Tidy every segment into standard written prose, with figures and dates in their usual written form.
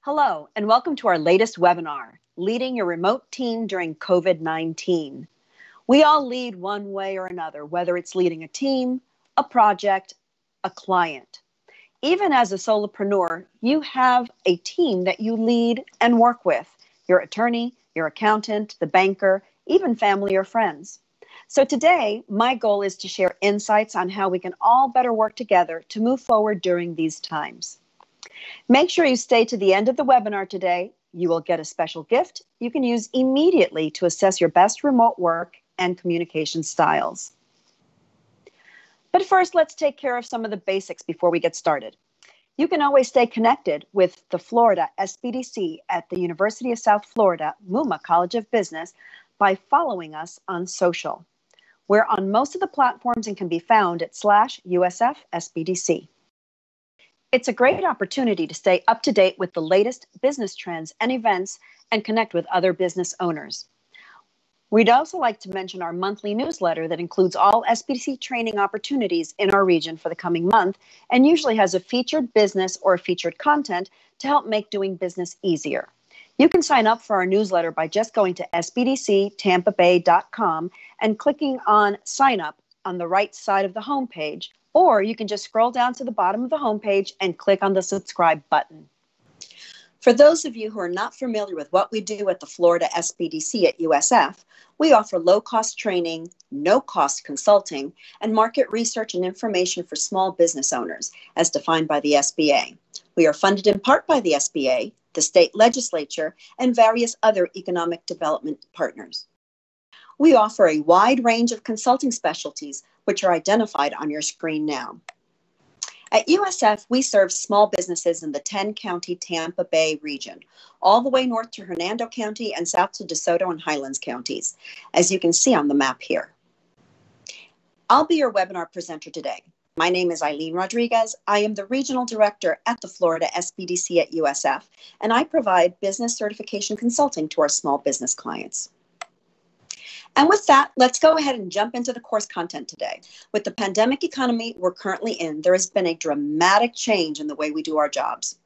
Hello, and welcome to our latest webinar, Leading Your Remote Team During COVID-19. We all lead one way or another, whether it's leading a team, a project, a client. Even as a solopreneur, you have a team that you lead and work with, your attorney, your accountant, the banker, even family or friends. So today, my goal is to share insights on how we can all better work together to move forward during these times. Make sure you stay to the end of the webinar today. You will get a special gift you can use immediately to assess your best remote work and communication styles. But first, let's take care of some of the basics before we get started. You can always stay connected with the Florida SBDC at the University of South Florida, Muma College of Business by following us on social. We're on most of the platforms and can be found at /USF SBDC. It's a great opportunity to stay up to date with the latest business trends and events and connect with other business owners. We'd also like to mention our monthly newsletter that includes all SBDC training opportunities in our region for the coming month and usually has a featured business or featured content to help make doing business easier. You can sign up for our newsletter by just going to sbdctampabay.com and clicking on Sign Up on the right side of the homepage, or you can just scroll down to the bottom of the homepage and click on the subscribe button. For those of you who are not familiar with what we do at the Florida SBDC at USF, we offer low-cost training, no-cost consulting, and market research and information for small business owners, as defined by the SBA. We are funded in part by the SBA, the state legislature, and various other economic development partners. We offer a wide range of consulting specialties, which are identified on your screen now. At USF, we serve small businesses in the 10-county Tampa Bay region, all the way north to Hernando County and south to DeSoto and Highlands counties, as you can see on the map here. I'll be your webinar presenter today. My name is Eileen Rodriguez. I am the Regional Director at the Florida SBDC at USF, and I provide business certification consulting to our small business clients. And with that, let's go ahead and jump into the course content today. With the pandemic economy we're currently in, there has been a dramatic change in the way we do our jobs.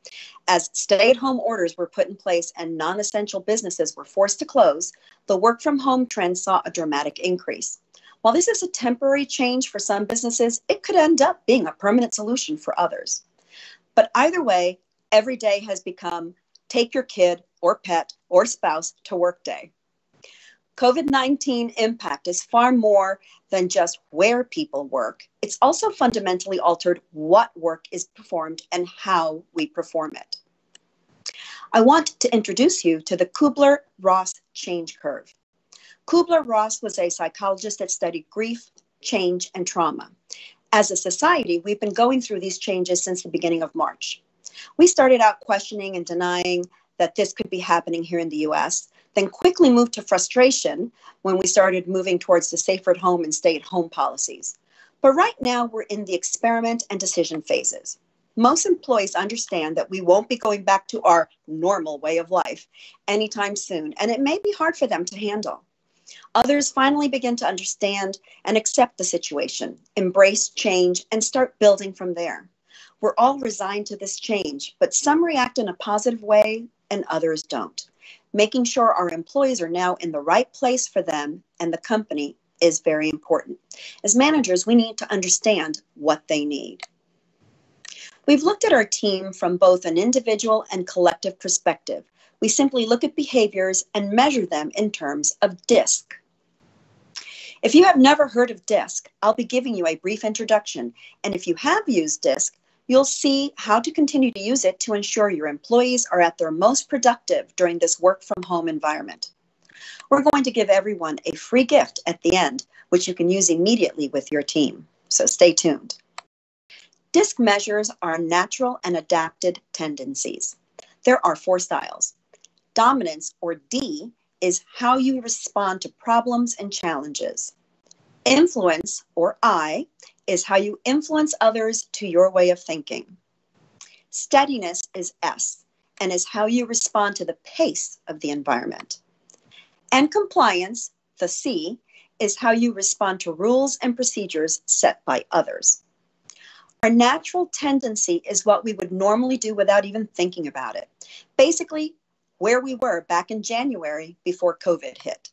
As stay-at-home orders were put in place and non-essential businesses were forced to close, the work-from-home trend saw a dramatic increase. While this is a temporary change for some businesses, it could end up being a permanent solution for others. But either way, every day has become take your kid or pet or spouse to work day. COVID-19 impact is far more than just where people work. It's also fundamentally altered what work is performed and how we perform it. I want to introduce you to the Kubler-Ross change curve. Kubler-Ross was a psychologist that studied grief, change, and trauma. As a society, we've been going through these changes since the beginning of March. We started out questioning and denying that this could be happening here in the US, then quickly moved to frustration when we started moving towards the safer at home and stay at home policies. But right now we're in the experiment and decision phases. Most employees understand that we won't be going back to our normal way of life anytime soon, and it may be hard for them to handle. Others finally begin to understand and accept the situation, embrace change, and start building from there. We're all resigned to this change, but some react in a positive way and others don't. Making sure our employees are now in the right place for them and the company is very important. As managers, we need to understand what they need. We've looked at our team from both an individual and collective perspective. We simply look at behaviors and measure them in terms of DISC. If you have never heard of DISC, I'll be giving you a brief introduction. And if you have used DISC, you'll see how to continue to use it to ensure your employees are at their most productive during this work-from-home environment. We're going to give everyone a free gift at the end, which you can use immediately with your team. So stay tuned. DISC measures our natural and adapted tendencies. There are 4 styles. Dominance, or D, is how you respond to problems and challenges. Influence, or I, is how you influence others to your way of thinking. Steadiness is S, and is how you respond to the pace of the environment. And compliance, the C, is how you respond to rules and procedures set by others. Our natural tendency is what we would normally do without even thinking about it. Basically, where we were back in January before COVID hit.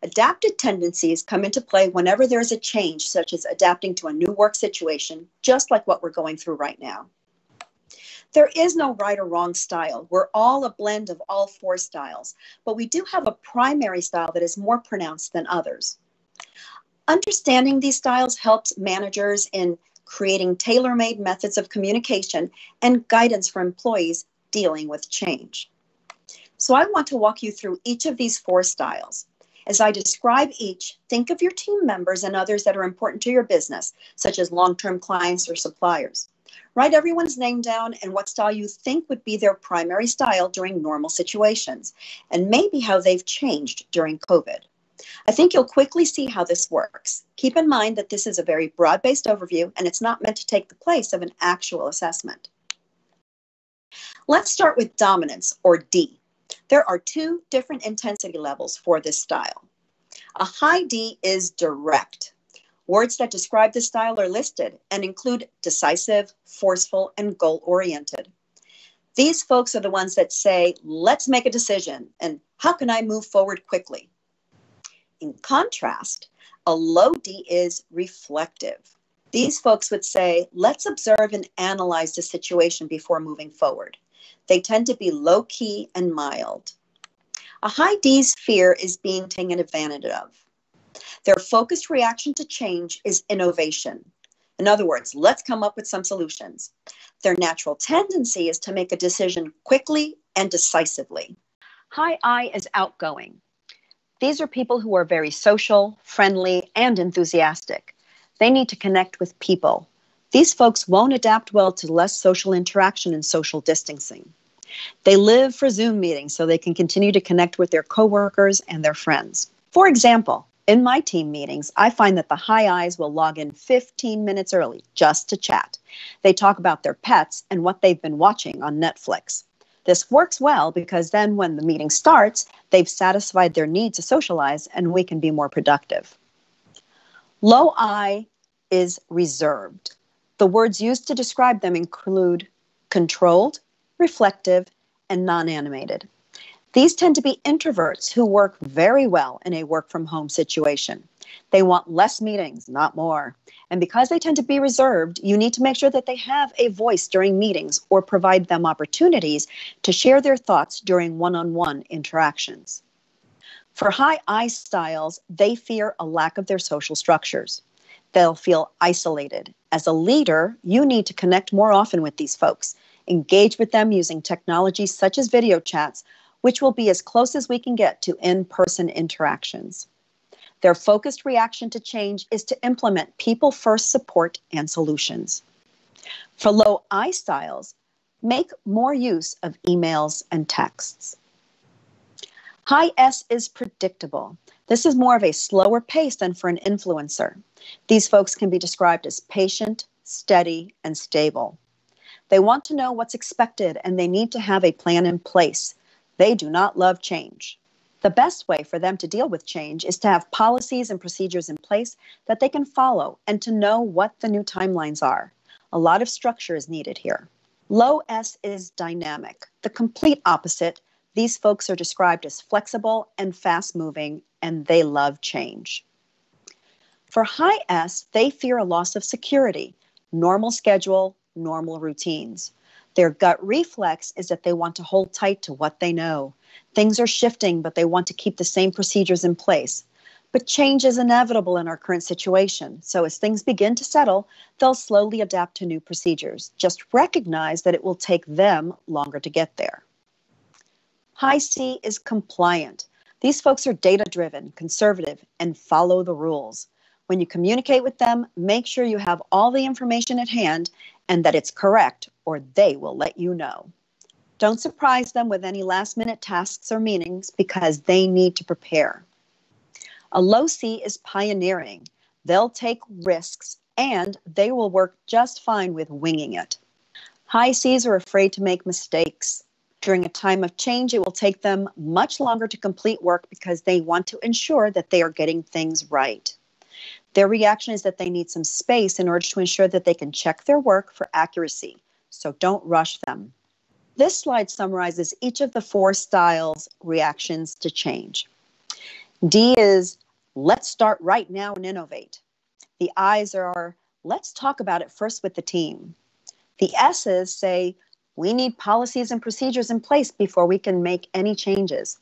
Adaptive tendencies come into play whenever there's a change, such as adapting to a new work situation, just like what we're going through right now. There is no right or wrong style. We're all a blend of all four styles, but we do have a primary style that is more pronounced than others. Understanding these styles helps managers in creating tailor-made methods of communication and guidance for employees dealing with change. So I want to walk you through each of these four styles. As I describe each, think of your team members and others that are important to your business, such as long-term clients or suppliers. Write everyone's name down and what style you think would be their primary style during normal situations, and maybe how they've changed during COVID. I think you'll quickly see how this works. Keep in mind that this is a very broad-based overview and it's not meant to take the place of an actual assessment. Let's start with dominance, or D. There are two different intensity levels for this style. A high D is direct. Words that describe this style are listed and include decisive, forceful, and goal-oriented. These folks are the ones that say, let's make a decision, and how can I move forward quickly? In contrast, a low D is reflective. These folks would say, let's observe and analyze the situation before moving forward. They tend to be low-key and mild. A high D's fear is being taken advantage of. Their focused reaction to change is innovation. In other words, let's come up with some solutions. Their natural tendency is to make a decision quickly and decisively. High I is outgoing. These are people who are very social, friendly, and enthusiastic. They need to connect with people. These folks won't adapt well to less social interaction and social distancing. They live for Zoom meetings so they can continue to connect with their coworkers and their friends. For example, in my team meetings, I find that the high I's will log in 15 minutes early just to chat. They talk about their pets and what they've been watching on Netflix. This works well because then when the meeting starts, they've satisfied their need to socialize and we can be more productive. Low I is reserved. The words used to describe them include controlled, reflective, and non-animated. These tend to be introverts who work very well in a work-from-home situation. They want less meetings, not more. And because they tend to be reserved, you need to make sure that they have a voice during meetings or provide them opportunities to share their thoughts during one-on-one interactions. For high I styles, they fear a lack of their social structures. They'll feel isolated. As a leader, you need to connect more often with these folks. Engage with them using technologies such as video chats, which will be as close as we can get to in-person interactions. Their focused reaction to change is to implement people-first support and solutions. For low I styles, make more use of emails and texts. High S is predictable. This is more of a slower pace than for an influencer. These folks can be described as patient, steady, and stable. They want to know what's expected and they need to have a plan in place. They do not love change. The best way for them to deal with change is to have policies and procedures in place that they can follow and to know what the new timelines are. A lot of structure is needed here. Low S is dynamic. The complete opposite. These folks are described as flexible and fast-moving, and they love change. For high S, they fear a loss of security, normal schedule, normal routines. Their gut reflex is that they want to hold tight to what they know. Things are shifting, but they want to keep the same procedures in place. But change is inevitable in our current situation. So as things begin to settle, they'll slowly adapt to new procedures. Just recognize that it will take them longer to get there. High C is compliant. These folks are data-driven, conservative, and follow the rules. When you communicate with them, make sure you have all the information at hand and that it's correct, or they will let you know. Don't surprise them with any last-minute tasks or meetings because they need to prepare. A low C is pioneering. They'll take risks and they will work just fine with winging it. High Cs are afraid to make mistakes. During a time of change, it will take them much longer to complete work because they want to ensure that they are getting things right. Their reaction is that they need some space in order to ensure that they can check their work for accuracy, so don't rush them. This slide summarizes each of the 4 styles' reactions to change. D is, let's start right now and innovate. The I's are, let's talk about it first with the team. The S's say, we need policies and procedures in place before we can make any changes.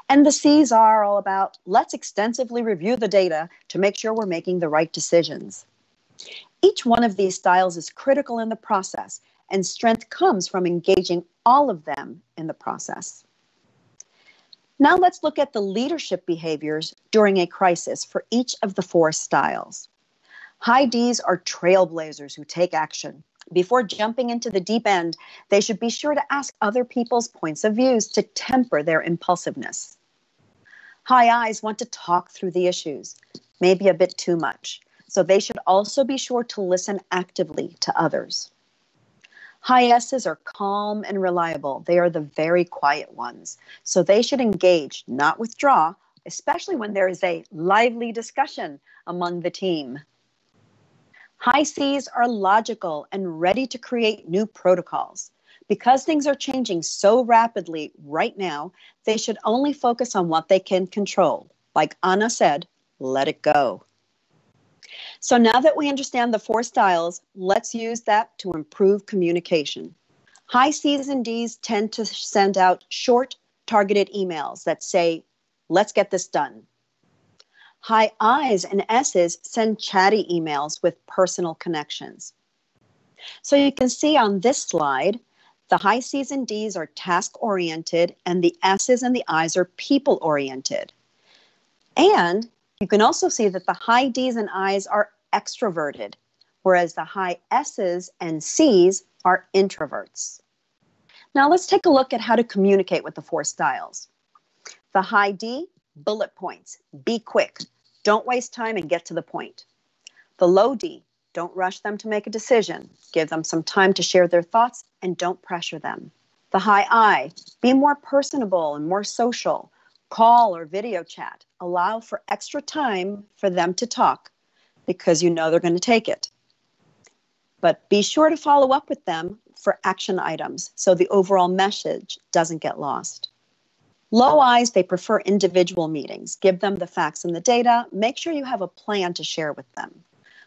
And the C's are all about, let's extensively review the data to make sure we're making the right decisions. Each one of these styles is critical in the process, and strength comes from engaging all of them in the process. Now let's look at the leadership behaviors during a crisis for each of the 4 styles. High Ds are trailblazers who take action. Before jumping into the deep end, they should be sure to ask other people's points of views to temper their impulsiveness. High Is want to talk through the issues, maybe a bit too much, so they should also be sure to listen actively to others. High S's are calm and reliable. They are the very quiet ones, so they should engage, not withdraw, especially when there is a lively discussion among the team. High C's are logical and ready to create new protocols. Because things are changing so rapidly right now, they should only focus on what they can control. Like Anna said, let it go. So now that we understand the 4 styles, let's use that to improve communication. High C's and D's tend to send out short, targeted emails that say, let's get this done. High I's and S's send chatty emails with personal connections. So you can see on this slide, the high C's and D's are task-oriented, and the S's and the I's are people-oriented. And you can also see that the high D's and I's are extroverted, whereas the high S's and C's are introverts. Now let's take a look at how to communicate with the 4 styles. The high D, bullet points, be quick, don't waste time and get to the point. The low D, don't rush them to make a decision, give them some time to share their thoughts and don't pressure them. The high I, be more personable and more social, call or video chat, allow for extra time for them to talk because you know they're going to take it. But be sure to follow up with them for action items so the overall message doesn't get lost. Low I's, they prefer individual meetings. Give them the facts and the data. Make sure you have a plan to share with them.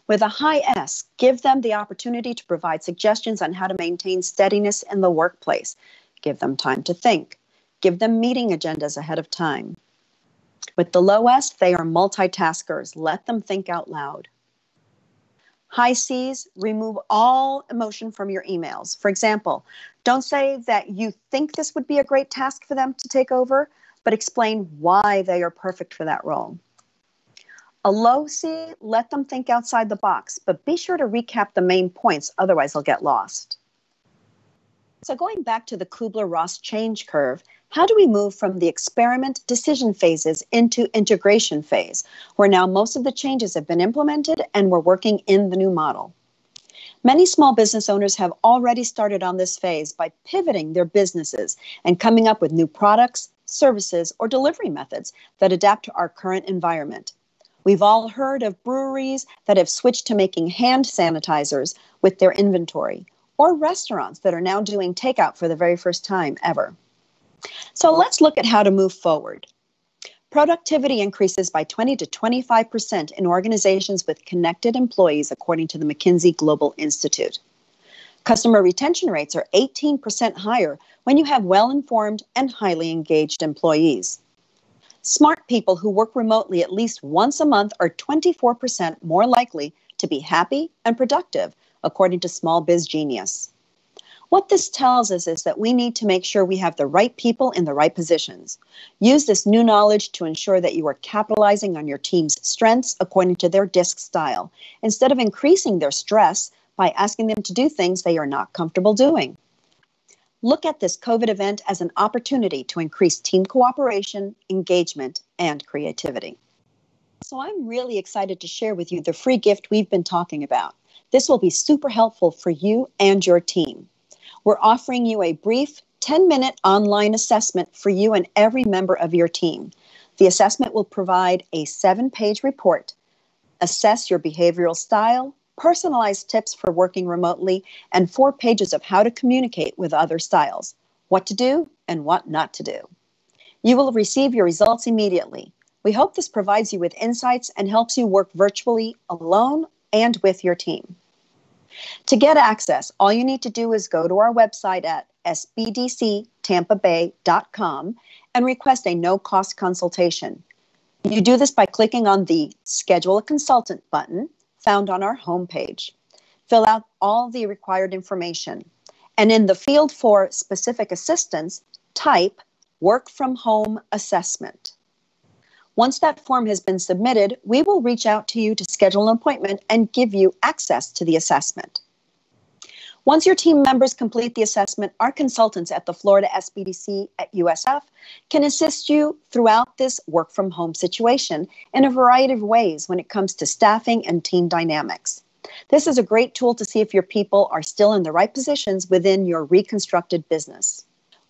With a high S, give them the opportunity to provide suggestions on how to maintain steadiness in the workplace. Give them time to think. Give them meeting agendas ahead of time. With the low S, they are multitaskers. Let them think out loud. High C's, remove all emotion from your emails. For example, don't say that you think this would be a great task for them to take over, but explain why they are perfect for that role. A low C, let them think outside the box, but be sure to recap the main points, otherwise they'll get lost. So going back to the Kubler-Ross change curve, how do we move from the experiment decision phases into integration phase, where now most of the changes have been implemented and we're working in the new model? Many small business owners have already started on this phase by pivoting their businesses and coming up with new products, services, or delivery methods that adapt to our current environment. We've all heard of breweries that have switched to making hand sanitizers with their inventory, or restaurants that are now doing takeout for the very first time ever. So let's look at how to move forward. Productivity increases by 20 to 25% in organizations with connected employees, according to the McKinsey Global Institute. Customer retention rates are 18% higher when you have well-informed and highly engaged employees. Smart people who work remotely at least once a month are 24% more likely to be happy and productive, according to Small Biz Genius. What this tells us is that we need to make sure we have the right people in the right positions. Use this new knowledge to ensure that you are capitalizing on your team's strengths according to their DISC style, instead of increasing their stress by asking them to do things they are not comfortable doing. Look at this COVID event as an opportunity to increase team cooperation, engagement, and creativity. So I'm really excited to share with you the free gift we've been talking about. This will be super helpful for you and your team. We're offering you a brief 10-minute online assessment for you and every member of your team. The assessment will provide a 7-page report, assess your behavioral style, personalized tips for working remotely, and 4 pages of how to communicate with other styles, what to do and what not to do. You will receive your results immediately. We hope this provides you with insights and helps you work virtually alone and with your team. To get access, all you need to do is go to our website at sbdctampabay.com and request a no-cost consultation. You do this by clicking on the Schedule a Consultant button found on our homepage. Fill out all the required information, and in the field for specific assistance, type Work from Home Assessment. Once that form has been submitted, we will reach out to you to schedule an appointment and give you access to the assessment. Once your team members complete the assessment, our consultants at the Florida SBDC at USF can assist you throughout this work from home situation in a variety of ways when it comes to staffing and team dynamics. This is a great tool to see if your people are still in the right positions within your reconstructed business.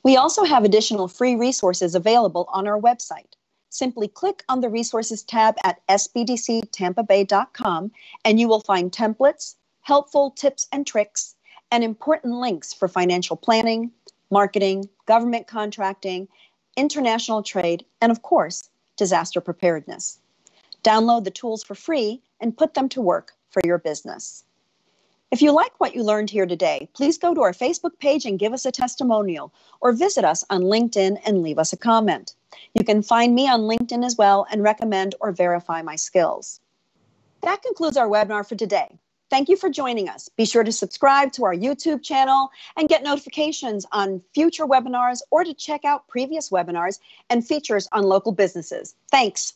We also have additional free resources available on our website. Simply click on the Resources tab at sbdctampabay.com and you will find templates, helpful tips and tricks, and important links for financial planning, marketing, government contracting, international trade, and of course, disaster preparedness. Download the tools for free and put them to work for your business. If you like what you learned here today, please go to our Facebook page and give us a testimonial, or visit us on LinkedIn and leave us a comment. You can find me on LinkedIn as well and recommend or verify my skills. That concludes our webinar for today. Thank you for joining us. Be sure to subscribe to our YouTube channel and get notifications on future webinars or to check out previous webinars and features on local businesses. Thanks.